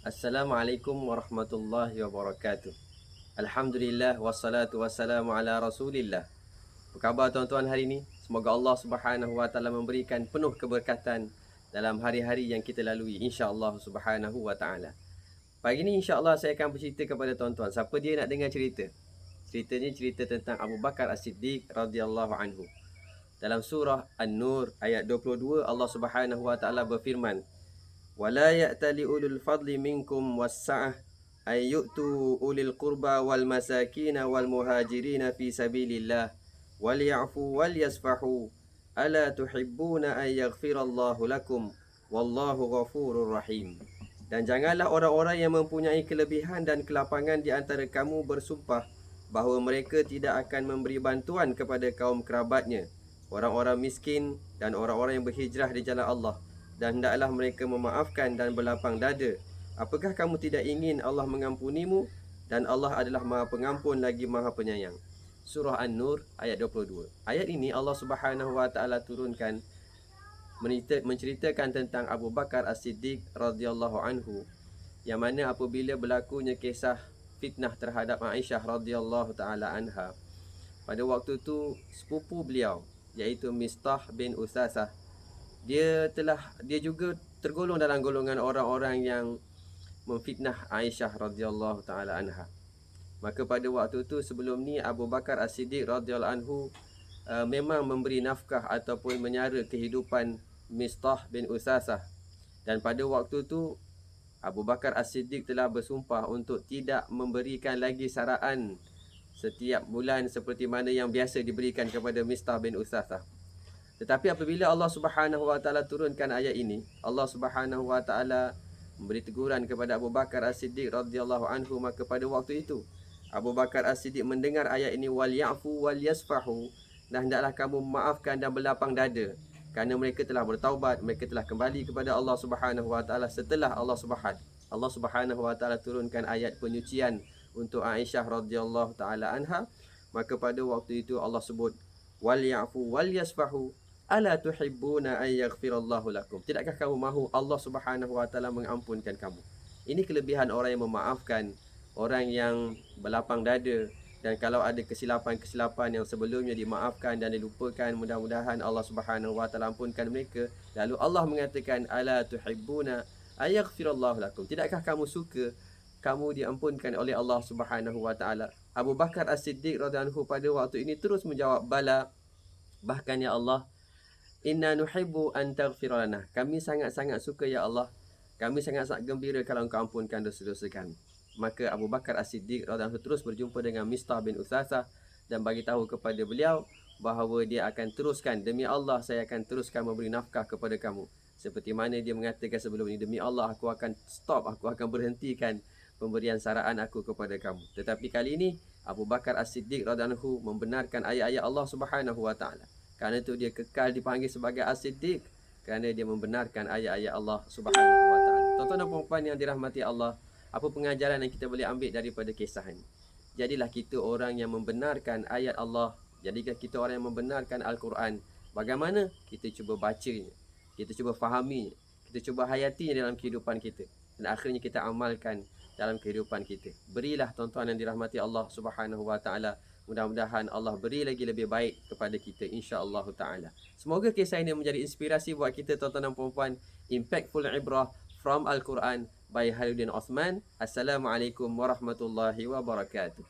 Assalamualaikum warahmatullahi wabarakatuh. Alhamdulillah wassalatu wassalamu ala Rasulillah. Apa khabar tuan-tuan hari ini? Semoga Allah Subhanahu wa taala memberikan penuh keberkatan dalam hari-hari yang kita lalui, insya-Allah Subhanahu wa taala. Pagi ini insya-Allah saya akan bercerita kepada tuan-tuan. Siapa dia nak dengar cerita? Ceritanya cerita tentang Abu Bakar As-Siddiq radhiyallahu anhu. Dalam surah An-Nur ayat 22 Allah Subhanahu wa taala berfirman, ولا يأتل أولو الفضل منكم والسعة أن يؤتوا أولي القربى والمساكين والمهاجرين في سبيل الله وليعفوا وليصفحوا ألا تحبون أن يغفر الله لكم والله غفور رحيم. Dan janganlah orang-orang yang mempunyai kelebihan dan kelapangan di antara kamu bersumpah bahawa mereka tidak akan memberi bantuan kepada kaum kerabatnya, orang-orang miskin dan orang-orang yang berhijrah di jalan Allah, dan hendaklah mereka memaafkan dan berlapang dada. Apakah kamu tidak ingin Allah mengampunimu? Dan Allah adalah Maha Pengampun lagi Maha Penyayang. Surah An-Nur ayat 22. Ayat ini Allah Subhanahu wa taala turunkan menceritakan tentang Abu Bakar As-Siddiq radhiyallahu anhu, yang mana apabila berlakunya kisah fitnah terhadap Aisyah radhiyallahu taala anha, pada waktu itu sepupu beliau iaitu Mistah bin Usasah, dia juga tergolong dalam golongan orang-orang yang memfitnah Aisyah radhiyallahu taala anha. Maka pada waktu itu sebelum ni Abu Bakar As-Siddiq radhiyallahu anhu memang memberi nafkah ataupun menyara kehidupan Mistah bin Usasah. Dan pada waktu itu Abu Bakar As-Siddiq telah bersumpah untuk tidak memberikan lagi saraan setiap bulan seperti mana yang biasa diberikan kepada Mistah bin Usasah. Tetapi apabila Allah Subhanahu wa taala turunkan ayat ini, Allah Subhanahu wa taala memberi teguran kepada Abu Bakar As-Siddiq radhiyallahu anhu. Maka pada waktu itu Abu Bakar As-Siddiq mendengar ayat ini, wal ya'fu wal yasfahu, dan hendaklah kamu memaafkan dan berlapang dada, kerana mereka telah bertaubat, mereka telah kembali kepada Allah Subhanahu wa taala setelah Allah Subhanahu wa taala turunkan ayat penyucian untuk Aisyah radhiyallahu taala anha. Maka pada waktu itu Allah sebut wal ya'fu wal yasfahu ala tuhibbuna an yaghfirallahu lakum. Tidakkah kamu mahu Allah Subhanahu wa taala mengampunkan kamu? Ini kelebihan orang yang memaafkan, orang yang berlapang dada. Dan kalau ada kesilapan-kesilapan yang sebelumnya dimaafkan dan dilupakan, mudah-mudahan Allah Subhanahu wa taala ampunkan mereka. Lalu Allah mengatakan ala tuhibbuna an yaghfirallahu lakum. Tidakkah kamu suka kamu diampunkan oleh Allah Subhanahu wa taala? Abu Bakar As-Siddiq radhiyallahu anhu pada waktu ini terus menjawab bala. Bahkan ya Allah, inna nuhibbu an taghfir lana. Kami sangat-sangat suka ya Allah. Kami sangat-sangat gembira kalau Engkau ampunkan dosa-dosa kami. Maka Abu Bakar As-Siddiq radhiyallahu anhu terus berjumpa dengan Mistah bin Usasah dan bagi tahu kepada beliau bahawa dia akan teruskan, demi Allah saya akan teruskan memberi nafkah kepada kamu. Seperti mana dia mengatakan sebelum ini, demi Allah aku akan stop, aku akan berhentikan pemberian saraan aku kepada kamu. Tetapi kali ini Abu Bakar As-Siddiq radhiyallahu anhu membenarkan ayat-ayat Allah Subhanahu wa taala. Kerana itu dia kekal dipanggil sebagai As-Siddiq, kerana dia membenarkan ayat-ayat Allah Subhanahu wa taala. Tuan-tuan dan puan-puan yang dirahmati Allah, apa pengajaran yang kita boleh ambil daripada kisah ini? Jadilah kita orang yang membenarkan ayat Allah. Jadilah kita orang yang membenarkan Al-Quran. Bagaimana? Kita cuba bacanya, kita cuba fahaminya, kita cuba hayatinya dalam kehidupan kita, dan akhirnya kita amalkan dalam kehidupan kita. Berilah tuan-tuan yang dirahmati Allah Subhanahu wa taala. Mudah-mudahan Allah beri lagi lebih baik kepada kita, insya-Allah taala. Semoga kisah ini menjadi inspirasi buat kita tuan-tuan dan puan-puan. Impactful ibrah from Al-Quran by Hairudin Osman. Assalamualaikum warahmatullahi wabarakatuh.